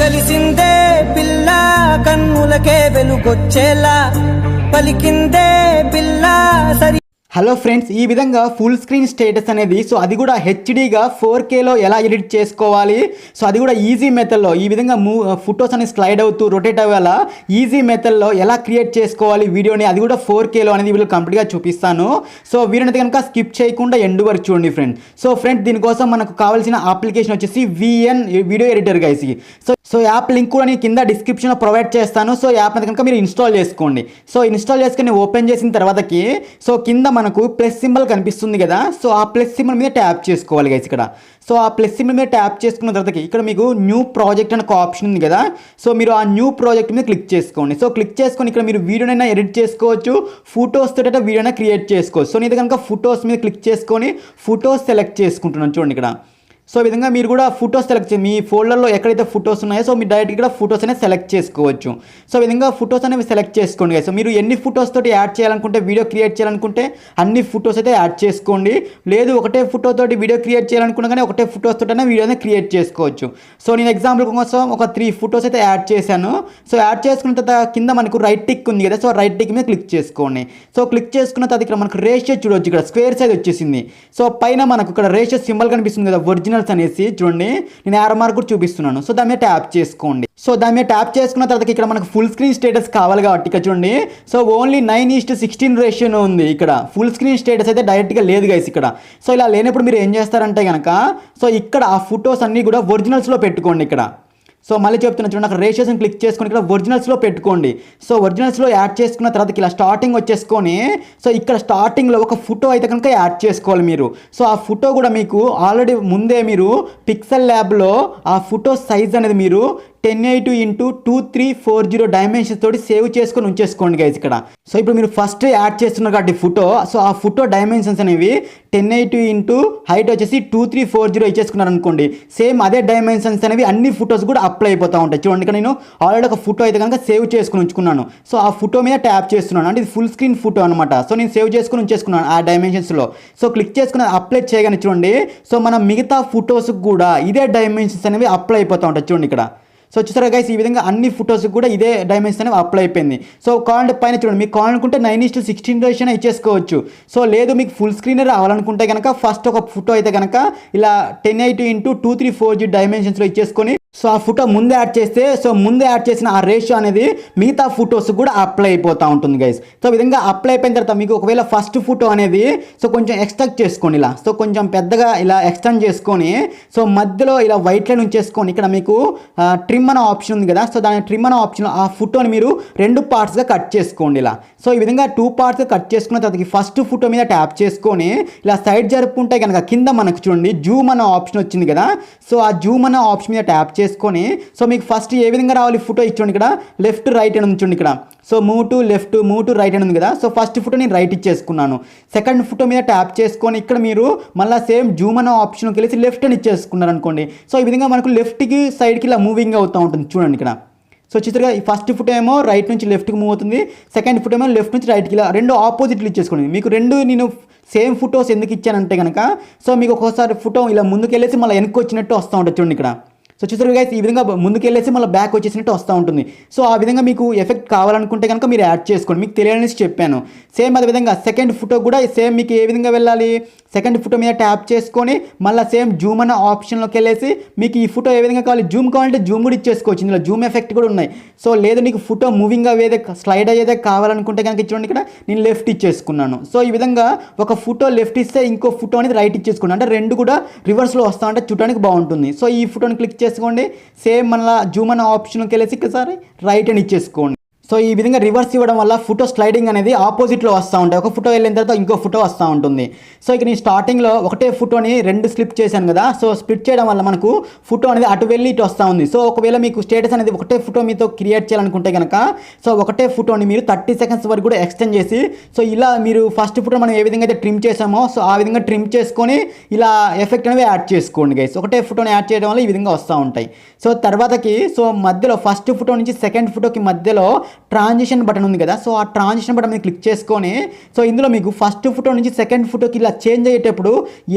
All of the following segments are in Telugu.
కలిసిందే పిల్ల కన్నులకే వెలుగొచ్చేలా పలికిందే పిల్ల సరి. హలో ఫ్రెండ్స్, ఈ విధంగా ఫుల్ స్క్రీన్ స్టేటస్ అనేది అది కూడా హెచ్డీగా 4Kలో ఎలా ఎడిట్ చేసుకోవాలి, అది కూడా ఈజీ మెథడ్లో ఈ విధంగా ఫొటోస్ అనేది స్లైడ్ అవుతూ రొటేట్ అవ్వాలా ఈజీ మెథడ్లో ఎలా క్రియేట్ చేసుకోవాలి వీడియోని, అది కూడా 4Kలో అనేది వీళ్ళు కంప్లీట్గా చూపిస్తాను. వీడియోని అయితే కనుక స్కిప్ చేయకుండా ఎండ్ వరకు చూడండి ఫ్రెండ్స్. దీనికోసం మనకు కావాల్సిన అప్లికేషన్ వచ్చేసి VN video editor guys. App link కూడా నేను కింద డిస్క్రిప్షన్లో ప్రొవైడ్ చేస్తాను. యాప్ అనేది కనుక మీరు ఇన్స్టాల్ చేసుకోండి. ఇన్స్టాల్ చేసుకుని ఓపెన్ చేసిన తర్వాతకి కింద మనకు ప్లస్ సింబల్ కనిపిస్తుంది కదా, ఆ ప్లస్ సింబల్ మీద ట్యాప్ చేసుకోవాలి గైస్ ఇక్కడ. ఆ ప్లస్ సింబల్ మీద ట్యాప్ చేసుకున్న తర్వాతకి ఇక్కడ మీకు న్యూ ప్రాజెక్ట్ అనే ఒక ఆప్షన్ ఉంది కదా, మీరు ఆ న్యూ ప్రాజెక్ట్ మీద క్లిక్ చేసుకోండి. క్లిక్ చేసుకొని ఇక్కడ మీరు వీడియోనైనా ఎడిట్ చేసుకోవచ్చు, ఫొటోస్ తోట వీడియోనైనా క్రియేట్ చేసుకోవచ్చు. నేను కనుక ఫొటోస్ మీద క్లిక్ చేసుకొని ఫొటోస్ సెలెక్ట్ చేసుకుంటున్నాను చూడండి ఇక్కడ. ఈ విధంగా మీరు కూడా ఫొటోస్ సెలెక్ట్ మీ ఫోల్డర్లో ఎక్కడైతే ఫొటోస్ ఉన్నాయో మీరు డైరెక్ట్ ఇక్కడ ఫొటోస్ అనేది సెలెక్ట్ చేసుకోవచ్చు. ఈ విధంగా ఫొటోస్ అనేవి సెలెక్ట్ చేసుకోండి గైస్. మీరు ఎన్ని ఫొటోస్ తోటి యాడ్ చేయాలనుకుంటే, వీడియో క్రియేట్ చేయాలనుకుంటే అన్ని ఫొటోస్ అయితే యాడ్ చేసుకోండి. లేదు ఒకటే ఫోటో తోటి వీడియో క్రియేట్ చేయాలనుకున్నా కానీ ఒకటే ఫొటోస్ తోటి వీడియో అనేది క్రియేట్ చేసుకోవచ్చు. నేను ఎగ్జాంపుల్ కోసం ఒక 3 ఫొటోస్ అయితే యాడ్ చేశాను. యాడ్ చేసుకున్న తర్వాత కింద మనకు రైట్ టిక్ ఉంది కదా, రైట్ టిక్ మీద క్లిక్ చేసుకోండి. క్లిక్ చేసుకున్న తర్వాత ఇక్కడ మనకు రేషియో చూడవచ్చు, ఇక్కడ స్క్వేర్ సైజ్ వచ్చేసింది. పైన మనకు ఇక్కడ రేషియో సింబల్ కనిపిస్తుంది కదా, ఒరిజినల్ అనేసి చూడండి, నేను యారో మార్క్ కూడా చూపిస్తున్నాను. దాని మీద ట్యాప్ చేసుకోండి. దాని మీద ట్యాప్ చేసుకున్న తర్వాత ఇక్కడ మనకు ఫుల్ స్క్రీన్ స్టేటస్ కావాలి కాబట్టి ఇక్కడ చూడండి, ఓన్లీ 9:16 రేషియో ఉంది ఇక్కడ. ఫుల్ స్క్రీన్ స్టేటస్ అయితే డైరెక్ట్గా లేదు గైస్ ఇక్కడ. ఇలా లేనప్పుడు మీరు ఏం చేస్తారంటే కనుక ఇక్కడ ఆ ఫొటోస్ అన్నీ కూడా ఒరిజినల్స్లో పెట్టుకోండి ఇక్కడ. మళ్ళీ చెప్తున్నా చూడండి, అక్కడ రేషియోస్ని క్లిక్ చేసుకొని ఇక్కడ ఒరిజినల్స్లో పెట్టుకోండి. ఒరిజినల్స్లో యాడ్ చేసుకున్న తర్వాత ఇలా స్టార్టింగ్ వచ్చేసుకొని ఇక్కడ స్టార్టింగ్లో ఒక ఫోటో అయితే కనుక యాడ్ చేసుకోవాలి మీరు. ఆ ఫోటో కూడా మీకు ఆల్రెడీ ముందే మీరు పిక్సెల్ ల్యాబ్లో ఆ ఫోటో సైజ్ అనేది మీరు 1080x2340 డైమెన్షన్స్ తోటి సేవ్ చేసుకొని ఉంచేసుకోండి గైస్ ఇక్కడ. ఇప్పుడు మీరు ఫస్ట్ యాడ్ చేస్తున్నారు కాబట్టి ఫోటో, ఆ ఫోటో డైమెన్షన్స్ అనేవి 1080 హైట్ వచ్చేసి 2340 ఇచ్చేసుకున్నారు అనుకోండి. సేమ్ అదే డైమెన్షన్స్ అనేవి అన్ని ఫొటోస్ కూడా అప్లై అయిపోతూ ఉంటాయి. చూడండి ఇక్కడ నేను ఆల్రెడీ ఒక ఫోటో అయితే కనుక సేవ్ చేసుకుని ఉంచుకున్నాను. ఆ ఫోటో మీద ట్యాప్ చేస్తున్నాను, అంటే ఇది ఫుల్ స్క్రీన్ ఫోటో అనమాట. నేను సేవ్ చేసుకుని ఉంచేసుకున్నాను ఆ డైమెన్షన్స్లో. క్లిక్ చేసుకుని అప్లై చేయగానే చూడండి, మనం మిగతా ఫొటోస్కి కూడా ఇదే డైమెన్షన్స్ అనేవి అప్లై అయిపోతూ ఉంటాయి చూడండి ఇక్కడ. చూసారా గైస్, ఈ విధంగా అన్ని ఫొటోస్కి కూడా ఇదే డైమెన్షన్ అనేవి అప్లై అయిపోయింది. కావాలంటే పైన చూడండి, మీకు కావాలనుకుంటే 9:16 రేషియో ఇచ్చేసుకోవచ్చు. లేదు మీకు ఫుల్ స్క్రీన్ రావాలనుకుంటే కనుక ఫస్ట్ ఒక ఫోటో అయితే కనుక ఇలా 1080x2340 డైమెన్షన్స్లో ఇచ్చేసుకొని ఆ ఫోటో ముందే యాడ్ చేస్తే ముందే యాడ్ చేసిన ఆ రేషియో అనేది మిగతా ఫొటోస్ కూడా అప్లై అయిపోతూ ఉంటుంది గైస్. ఈ విధంగా అప్లై అయిపోయిన తర్వాత మీకు ఒకవేళ ఫస్ట్ ఫోటో అనేది కొంచెం ఎక్స్ట్రాక్ట్ చేసుకోండి ఇలా. కొంచెం పెద్దగా ఇలా ఎక్స్టెండ్ చేసుకొని మధ్యలో ఇలా వైట్ లైన్ ఉంచేసుకొని ఇక్కడ మీకు ట్రిమ్ అనే ఆప్షన్ ఉంది కదా, దాని ట్రిమ్ అనే ఆప్షన్లో ఆ ఫోటోని మీరు 2 పార్ట్స్గా కట్ చేసుకోండి ఇలా. ఈ విధంగా 2 పార్ట్స్గా కట్ చేసుకున్న తర్వాత ఫస్ట్ ఫోటో మీద ట్యాప్ చేసుకొని ఇలా సైడ్ జరుపుకుంటే కనుక కింద మనకు చూడండి జూమ్ అనే ఆప్షన్ వచ్చింది కదా, ఆ జూమ్ అనే ఆప్షన్ మీద ట్యాప్ చేసుకొని మీకు ఫస్ట్ ఏ విధంగా రావాలి ఫోటో ఇచ్చండి ఇక్కడ లెఫ్ట్ రైట్ అని ఉంచండి ఇక్కడ. Move to left, move to right అని ఉంది కదా. ఫస్ట్ ఫోటో నేను రైట్ ఇచ్చేసుకున్నాను. సెకండ్ ఫోటో మీద ట్యాప్ చేసుకొని ఇక్కడ మీరు మళ్ళీ సేమ్ జూమ్ అనే ఆప్షన్కి వెళ్ళి లెఫ్ట్ అని ఇచ్చేసుకున్నారు అనుకోండి. ఈ విధంగా మనకు లెఫ్ట్కి సైడ్కి ఇలా మూవింగ్ అవుతూ ఉంటుంది చూడండి ఇక్కడ. చిత్రగా ఈ ఫస్ట్ ఫోటో ఏమో రైట్ నుంచి లెఫ్ట్కి మూవ్ అవుతుంది, సెకండ్ ఫోటో ఏమో లెఫ్ట్ నుంచి రైట్కి, ఇలా 2 ఆపోజిట్లు ఇచ్చేసుకోండి. మీకు 2 నేను సేమ్ ఫొటోస్ ఎందుకు ఇచ్చానంటే కనుక మీకు ఒక్కోసారి ఫోటో ఇలా ముందుకు వెళ్ళేసి మళ్ళీ వెనక్కి వచ్చినట్టు వస్తూ ఉంటుంది చూడండి ఇక్కడ. చూసారు గైస్, ఈ విధంగా ముందుకు వెళ్ళేసి మళ్ళీ బ్యాక్ వచ్చేసినట్టు వస్తూ ఉంటుంది. ఆ విధంగా మీకు ఎఫెక్ట్ కావాలనుకుంటే కనుక మీరు యాడ్ చేసుకోండి, మీకు తెలియనేసి చెప్పాను. సేమ్ అదే విధంగా సెకండ్ ఫోటో కూడా సేమ్ మీకు ఏ విధంగా వెళ్ళాలి, సెకండ్ ఫోటో మీద ట్యాప్ చేసుకొని మళ్ళీ సేమ్ జూమ్ అన్న ఆప్షన్లోకి వెళ్ళేసి మీకు ఈ ఫోటో ఏ విధంగా కావాలి, జూమ్ కావాలంటే జూమ్ కూడా ఇచ్చేసుకోవచ్చు, ఇందులో జూమ్ ఎఫెక్ట్ కూడా ఉన్నాయి. లేదు నీకు ఫోటో మూవింగ్ అయ్యేదే స్లైడ్ అయ్యేదే కావాలనుకుంటే కనుక చూడండి ఇక్కడ నేను లెఫ్ట్ ఇచ్చేసుకున్నాను. ఈ విధంగా ఒక ఫోటో లెఫ్ట్ ఇస్తే ఇంకో ఫోటో అనేది రైట్ ఇచ్చేసుకున్నాను, అంటే 2 కూడా రివర్స్లో వస్తా ఉంటే చూడడానికి బాగుంటుంది. ఈ ఫోటోని క్లిక్ చేసుకోండి, సేమ్ మళ్ళీ జూమ్ అన్న ఆప్షన్కి వెళ్ళేసి ఒకసారి రైట్ అని ఇచ్చేసుకోండి. ఈ విధంగా రివర్స్ ఇవ్వడం వల్ల ఫోటో స్లైడింగ్ అనేది ఆపోజిట్లో వస్తూ ఉంటాయి. ఒక ఫోటో వెళ్ళిన తర్వాత ఇంకో ఫోటో వస్తూ ఉంటుంది. ఇక నేను స్టార్టింగ్లో ఒకటే ఫోటోని 2 స్లిప్ చేశాను కదా, స్ప్లిట్ చేయడం వల్ల మనకు ఫోటో అనేది అటు వెళ్ళి ఇటు వస్తూ ఉంది. ఒకవేళ మీకు స్టేటస్ అనేది ఒకటే ఫోటో మీతో క్రియేట్ చేయాలనుకుంటే కనుక ఒకటే ఫోటోని మీరు 30 సెకండ్స్ వరకు కూడా ఎక్స్టెండ్ చేసి ఇలా మీరు ఫస్ట్ ఫోటో మనం ఏ విధంగా అయితే ట్రిమ్ చేసామో ఆ విధంగా ట్రిమ్ చేసుకొని ఇలా ఎఫెక్ట్ అనేవి యాడ్ చేసుకోండి గైస్. ఒకటే ఫోటోని యాడ్ చేయడం వల్ల ఈ విధంగా వస్తూ ఉంటాయి. తర్వాతకి మధ్యలో ఫస్ట్ ఫోటో నుంచి సెకండ్ ఫోటోకి మధ్యలో ట్రాన్సిషన్ బటన్ ఉంది కదా, సో ఆ ట్రాన్సిషన్ బటన్ మీద క్లిక్ చేసుకొని సో ఇందులో మీకు ఫస్ట్ ఫోటో నుంచి సెకండ్ ఫోటోకి ఇలా చేంజ్ అయ్యేటప్పుడు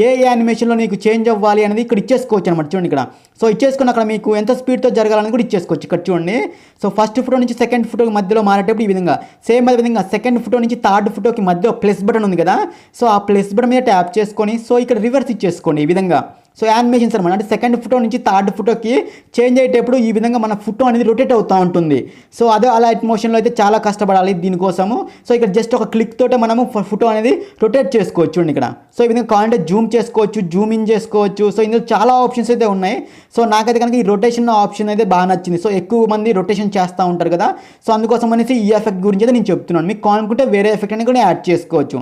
ఏ యానిమేషన్లో నీకు చేంజ్ అవ్వాలి అనేది ఇక్కడ ఇచ్చేసుకోవచ్చు అనమాట. చూడండి ఇక్కడ సో ఇచ్చేసుకుని అక్కడ మీకు ఎంత స్పీడ్తో జరగాలని కూడా ఇచ్చేసుకోవచ్చు. ఇక్కడ చూడండి సో ఫస్ట్ ఫోటో నుంచి సెకండ్ ఫోటోకి మధ్యలో మారేటప్పుడు ఈ విధంగా, సేమ్ అదే విధంగా సెకండ్ ఫోటో నుంచి థర్డ్ ఫోటోకి మధ్య ప్లస్ బటన్ ఉంది కదా, సో ఆ ప్లస్ బటన్ మీద ట్యాప్ చేసుకొని సో ఇక్కడ రివర్స్ ఇచ్చేసుకోండి ఈ విధంగా. సో యానిమేషన్స్ అనమాట, అంటే సెకండ్ ఫోటో నుంచి థర్డ్ ఫోటోకి చేంజ్ అయ్యేటప్పుడు ఈ విధంగా మన ఫోటో అనేది రొటేట్ అవుతూ ఉంటుంది. సో అదే అలైట్ మోషన్లో అయితే చాలా కష్టపడాలి దీనికోసము. సో ఇక్కడ జస్ట్ ఒక క్లిక్ తోటే మనము ఫోటో అనేది రొటేట్ చేసుకోవచ్చు. చూడండి ఇక్కడ సో ఈ విధంగా కావాలంటే జూమ్ చేసుకోవచ్చు, జూమ్ ఇన్ చేసుకోవచ్చు. సో ఇందులో చాలా ఆప్షన్స్ అయితే ఉన్నాయి. సో నాకైతే కనుక ఈ రొటేషన్ ఆప్షన్ అయితే బాగా నచ్చింది. సో ఎక్కువ మంది రొటేషన్ చేస్తూ ఉంటారు కదా, సో అందుకోసం అనేసి ఈ ఎఫెక్ట్ గురించి అయితే నేను చెప్తున్నాను. మీకు కావాలనుకుంటే వేరే ఎఫెక్ట్ అనేది కూడా యాడ్ చేసుకోవచ్చు.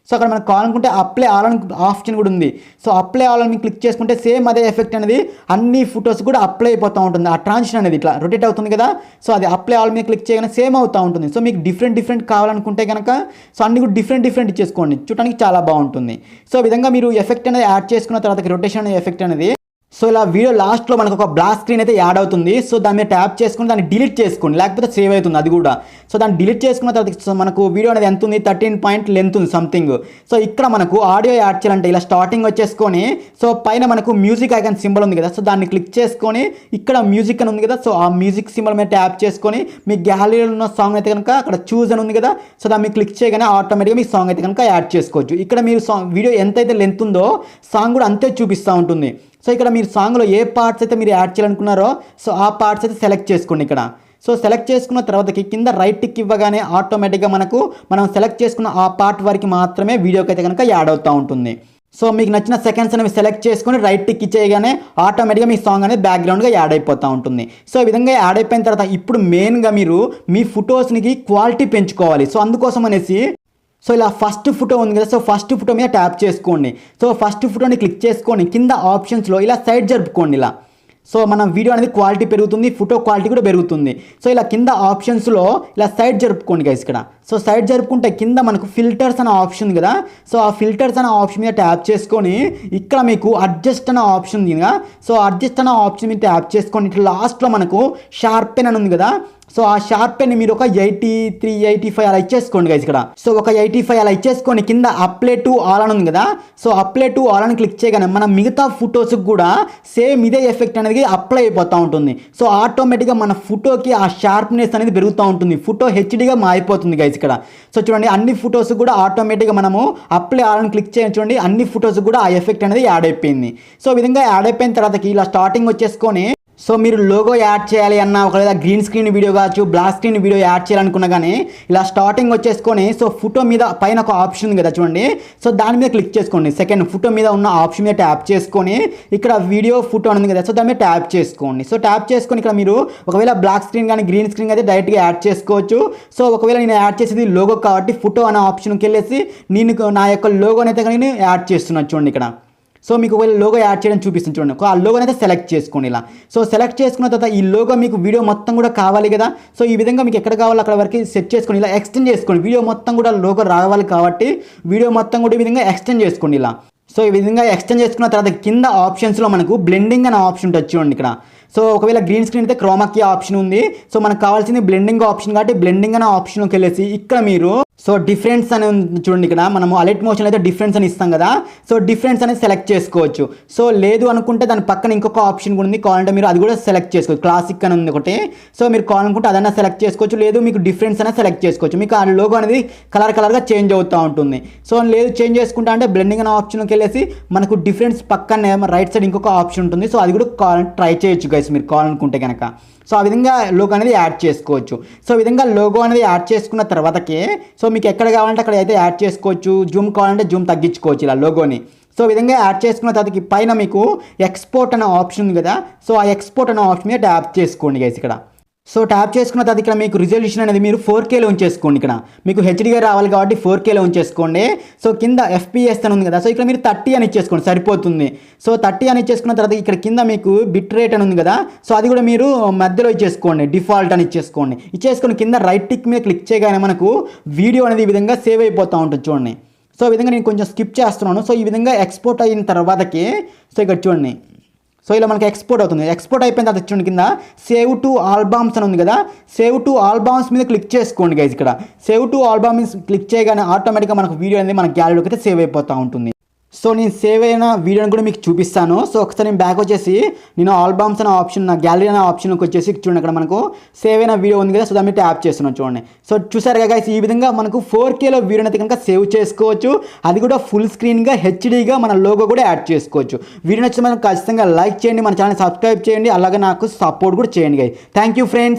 సో అక్కడ మనకు కావాలనుకుంటే అప్లై ఆల్ అని ఆప్షన్ కూడా ఉంది. సో అప్లై ఆల్ అని క్లిక్ చేసుకుంటే సేమ్ అదే ఎఫెక్ట్ అనేది అన్ని ఫొటోస్ కూడా అప్లై అయిపోతూ ఉంటుంది. ఆ ట్రాన్సిషన్ అనేది ఇట్లా రొటేట్ అవుతుంది కదా, సో అది అప్లై ఆల్ మీద క్లిక్ చేయగానే సేమ్ అవుతూ ఉంటుంది. సో మీకు డిఫరెంట్ కావాలనుకుంటే కనుక సో అన్ని కూడా డిఫరెంట్ ఇచ్చేసుకోండి, చూడడానికి చాలా బాగుంటుంది. సో ఈ విధంగా మీరు ఎఫెక్ట్ అనేది యాడ్ చేసుకున్న తర్వాత రొటేషన్ ఎఫెక్ట్ అనేది సో ఇలా వీడియో లాస్ట్లో మనకు ఒక బ్లాక్ స్క్రీన్ అయితే యాడ్ అవుతుంది. సో దాని మీద ట్యాప్ చేసుకుని దాన్ని డిలీట్ చేసుకోండి, లేకపోతే సేవ్ అవుతుంది అది కూడా. సో దాన్ని డిలీట్ చేసుకున్న తర్వాత మనకు వీడియో అనేది ఎంత ఉంది, 13 పాయింట్ లెంత్ ఉంది సంథింగ్. సో ఇక్కడ మనకు ఆడియో యాడ్ చేయాలంటే ఇలా స్టార్టింగ్ వచ్చేసుకొని సో పైన మనకు మ్యూజిక్ ఐకాన్ సింబల్ ఉంది కదా, సో దాన్ని క్లిక్ చేసుకొని ఇక్కడ మ్యూజిక్ అని ఉంది కదా, సో ఆ మ్యూజిక్ సింబల్ మీద ట్యాప్ చేసుకొని మీ గ్యాలరీలో ఉన్న సాంగ్ అయితే కనుక అక్కడ చూజ్ అని ఉంది కదా, సో దాన్ని మీరు క్లిక్ చేయగానే ఆటోమేటిక్గా మీ సాంగ్ అయితే కనుక యాడ్ చేసుకోవచ్చు. ఇక్కడ మీరు వీడియో ఎంతైతే లెంత్ ఉందో సాంగ్ కూడా అంతే చూపిస్తూ ఉంటుంది. సో ఇక్కడ మీరు సాంగ్లో ఏ పార్ట్స్ అయితే మీరు యాడ్ చేయాలనుకున్నారో సో ఆ పార్ట్స్ అయితే సెలెక్ట్ చేసుకోండి ఇక్కడ. సో సెలెక్ట్ చేసుకున్న తర్వాతకి కింద రైట్ టిక్ ఇవ్వగానే ఆటోమేటిక్గా మనం సెలెక్ట్ చేసుకున్న ఆ పార్ట్ వరకు మాత్రమే వీడియోకి అయితే కనుక యాడ్ అవుతూ ఉంటుంది. సో మీకు నచ్చిన సెకండ్స్ అనేవి సెలెక్ట్ చేసుకొని రైట్ టిక్ ఇచ్చేయగానే ఆటోమేటిక్గా మీ సాంగ్ అనేది బ్యాక్గ్రౌండ్గా యాడ్ అయిపోతూ ఉంటుంది. సో ఈ విధంగా యాడ్ అయిపోయిన తర్వాత ఇప్పుడు మెయిన్గా మీరు మీ ఫొటోస్కి క్వాలిటీ పెంచుకోవాలి. సో అందుకోసం అనేసి సో ఇలా ఫస్ట్ ఫోటో ఉంది కదా, సో ఫస్ట్ ఫోటో మీద ట్యాప్ చేసుకోండి. సో ఫస్ట్ ఫోటోని క్లిక్ చేసుకొని కింద ఆప్షన్స్లో ఇలా సైడ్ జరుపుకోండి ఇలా. సో మన వీడియో అనేది క్వాలిటీ పెరుగుతుంది, ఫోటో క్వాలిటీ కూడా పెరుగుతుంది. సో ఇలా కింద ఆప్షన్స్లో ఇలా సైడ్ జరుపుకోండి గైస్ ఇక్కడ. సో సైడ్ జరుపుకుంటే కింద మనకు ఫిల్టర్స్ అనే ఆప్షన్ ఉంది కదా, సో ఆ ఫిల్టర్స్ అనే ఆప్షన్ మీద ట్యాప్ చేసుకొని ఇక్కడ మీకు అడ్జస్ట్ అనే ఆప్షన్ ఉంది కదా, సో అడ్జస్ట్ అనే ఆప్షన్ మీద ట్యాప్ చేసుకొని ఇట్లా లాస్ట్లో మనకు షార్పెన్ అని ఉంది కదా, సో ఆ షార్ప్ పెన్ మీరు ఒక 83, 85 అలా ఇచ్చేసుకోండి గైస్ ఇక్కడ. సో ఒక 85 అలా ఇచ్చేసుకొని కింద అప్లై టు ఆల్ అని ఉంది కదా, సో అప్లై టు ఆల్ అని క్లిక్ చేయగానే మన మిగతా ఫొటోస్కి కూడా సేమ్ ఇదే ఎఫెక్ట్ అనేది అప్లై అయిపోతూ ఉంటుంది. సో ఆటోమేటిక్గా మన ఫోటోకి ఆ షార్ప్నెస్ అనేది పెరుగుతూ ఉంటుంది, ఫోటో హెచ్డీగా మారిపోతుంది గైస్ ఇక్కడ. సో చూడండి అన్ని ఫొటోస్ కూడా ఆటోమేటిక్గా మనము అప్లై ఆల్ అని క్లిక్ చేయండి, చూడండి అన్ని ఫొటోస్ కూడా ఆ ఎఫెక్ట్ అనేది యాడ్ అయిపోయింది. సో ఈ విధంగా యాడ్ అయిపోయిన తర్వాతకి ఇలా స్టార్టింగ్ వచ్చేసుకొని సో మీరు లోగో యాడ్ చేయాలి అన్న ఒకవేళ గ్రీన్ స్క్రీన్ వీడియో కావచ్చు, బ్లాక్ స్క్రీన్ వీడియో యాడ్ చేయాలనుకున్నా కానీ ఇలా స్టార్టింగ్ వచ్చేసుకొని సో ఫోటో మీద పైన ఒక ఆప్షన్ ఉంది కదా చూడండి, సో దాని మీద క్లిక్ చేసుకోండి. సెకండ్ ఫోటో మీద ఉన్న ఆప్షన్ మీద ట్యాప్ చేసుకొని ఇక్కడ వీడియో ఫోటో ఉంది కదా, సో దాని మీద ట్యాప్ చేసుకోండి. సో ట్యాప్ చేసుకొని ఇక్కడ మీరు ఒకవేళ బ్లాక్ స్క్రీన్ కానీ గ్రీన్ స్క్రీన్ అయితే డైరెక్ట్గా యాడ్ చేసుకోవచ్చు. సో ఒకవేళ నేను యాడ్ చేసేది లోగో కాబట్టి ఫోటో అనే ఆప్షన్కి వెళ్ళేసి నేను నా యొక్క లోగోని అయితే కానీ యాడ్ చేస్తున్నాను చూడండి ఇక్కడ. సో మీకు ఒకవేళ లోగో యాడ్ చేయడం చూపిస్తుంది చూడండి, ఆ లోగోని అయితే సెలెక్ట్ చేసుకోండి ఇలా. సో సెలెక్ట్ చేసుకున్న తర్వాత ఈ లోగో మీకు వీడియో మొత్తం కూడా కావాలి కదా, సో ఈ విధంగా మీకు ఎక్కడ కావాలో అక్కడ వరకు సెట్ చేసుకొని ఇలా ఎక్స్టెండ్ చేసుకోండి. వీడియో మొత్తం కూడా లోగో రావాలి కాబట్టి వీడియో మొత్తం కూడా ఈ విధంగా ఎక్స్టెండ్ చేసుకోండి ఇలా. సో ఈ విధంగా ఎక్స్టెండ్ చేసుకున్న తర్వాత కింద ఆప్షన్స్లో మనకు బ్లెండింగ్ అనే ఆప్షన్ ఉంటుంది చూడండి ఇక్కడ. సో ఒకవేళ గ్రీన్ స్క్రీన్ అయితే క్రోమాకీ ఆప్షన్ ఉంది, సో మనకు కావాల్సింది బ్లెండింగ్ ఆప్షన్ కాబట్టి బ్లెండింగ్ అనే ఆప్షన్కి వెళ్ళేసి ఇక్కడ మీరు సో డిఫరెన్స్ అని చూడండి ఇక్కడ మనము అలైట్ మోషన్ అయితే డిఫరెన్స్ అని ఇస్తాం కదా, సో డిఫరెన్స్ అనేది సెలెక్ట్ చేసుకోవచ్చు. సో లేదు అనుకుంటే దాని పక్కన ఇంకొక ఆప్షన్ కూడా ఉంది, కావాలంటే మీరు అది కూడా సెలెక్ట్ చేసుకోవచ్చు. క్లాసిక్ అని ఉంది ఒకటి, సో మీరు కావాలనుకుంటే అదన్నా సెలెక్ట్ చేసుకోవచ్చు, లేదు మీకు డిఫరెన్స్ అనేది సెలెక్ట్ చేసుకోవచ్చు. మీకు ఆ లోగో అనేది కలర్గా చేంజ్ అవుతూ ఉంటుంది. సో లేదు చేంజ్ చేసుకుంటా అంటే బ్లెండింగ్ అనే ఆప్షన్కి వెళ్ళేసి మనకు డిఫరెన్స్ పక్కనే రైట్ సైడ్ ఇంకొక ఆప్షన్ ఉంటుంది, సో అది కూడా ట్రై చేయొచ్చు గైస్ మీరు కావాలనుకుంటే కనుక. సో ఆ విధంగా లోగో అనేది యాడ్ చేసుకోవచ్చు. సో ఈ విధంగా లోగో అనేది యాడ్ చేసుకున్న తర్వాతకి సో మీకు ఎక్కడ కావాలంటే అక్కడ అయితే యాడ్ చేసుకోవచ్చు, జూమ్ కావాలంటే జూమ్ తగ్గించుకోవచ్చు ఇలా లోగోని. సో ఈ విధంగా యాడ్ చేసుకున్న తర్వాతకి పైన మీకు ఎక్స్పోర్ట్ అనే ఆప్షన్ ఉంది కదా, సో ఆ ఎక్స్పోర్ట్ అనే ఆప్షన్ మీద ట్యాప్ చేసుకోండి గైస్ ఇక్కడ. సో ట్యాప్ చేసుకున్న తర్వాత ఇక్కడ మీకు రిజల్యూషన్ అనేది మీరు 4Kలో ఉంచేసుకోండి. ఇక్కడ మీకు హెచ్డీగా రావాలి కాబట్టి 4Kలో ఉంచేసుకోండి. సో కింద FPS అని ఉంది కదా, సో ఇక్కడ మీరు 30 అని ఇచ్చేసుకోండి సరిపోతుంది. సో 30 అని ఇచ్చేసుకున్న తర్వాత ఇక్కడ కింద మీకు బిట్ రేట్ అని ఉంది కదా, సో అది కూడా మీరు మధ్యలో ఇచ్చేసుకోండి, డిఫాల్ట్ అని ఇచ్చేసుకొని కింద రైట్ టిక్ మీద క్లిక్ చేయగానే మనకు వీడియో అనేది ఈ విధంగా సేవ్ అయిపోతూ ఉంటుంది చూడండి. సో ఈ విధంగా నేను కొంచెం స్కిప్ చేస్తున్నాను. సో ఈ విధంగా ఎక్స్పోర్ట్ అయిన తర్వాతకి సో ఇక్కడ చూడండి, సో ఇలా మనకి ఎక్స్పోర్ట్ అవుతుంది. ఎక్స్పోర్ట్ అయిపోయిన తర్వాత చూడండి కింద సేవ్ టు ఆల్బమ్స్ అని ఉంది కదా, సేవ్ టు ఆల్బమ్స్ మీద క్లిక్ చేసుకోండి గైస్. ఇక్కడ సేవ్ టు ఆల్బమ్స్ క్లిక్ చేయగానే ఆటోమేటిక్గా మనకు వీడియో అనేది మన గ్యాలరీలోకి అయితే సేవ్ అయిపోతూ ఉంటుంది. సో నేను సేవ్ అయిన వీడియోని కూడా మీకు చూపిస్తాను. సో ఒకసారి నేను బ్యాక్ వచ్చేసి నేను ఆల్బమ్స్ అనే ఆప్షన్, నా గ్యాలరీ అనే ఆప్షన్కి వచ్చేసి చూడండి అక్కడ మనకు సేవ్ అయిన వీడియో ఉంది కదా, సో దాన్ని ట్యాప్ చేస్తున్నాను చూడండి. సో చూసారు కదా గైస్, ఈ విధంగా మనకు 4Kలో వీడియోని అయితే కనుక సేవ్ చేసుకోవచ్చు. అది కూడా ఫుల్ స్క్రీన్గా హెచ్డీగా మన లోగో కూడా యాడ్ చేసుకోవచ్చు. వీడియో నచ్చితే మనం ఖచ్చితంగా లైక్ చేయండి, మన ఛానల్ సబ్స్క్రైబ్ చేయండి, అలాగే నాకు సపోర్ట్ కూడా చేయండి గైస్. Thank you friends.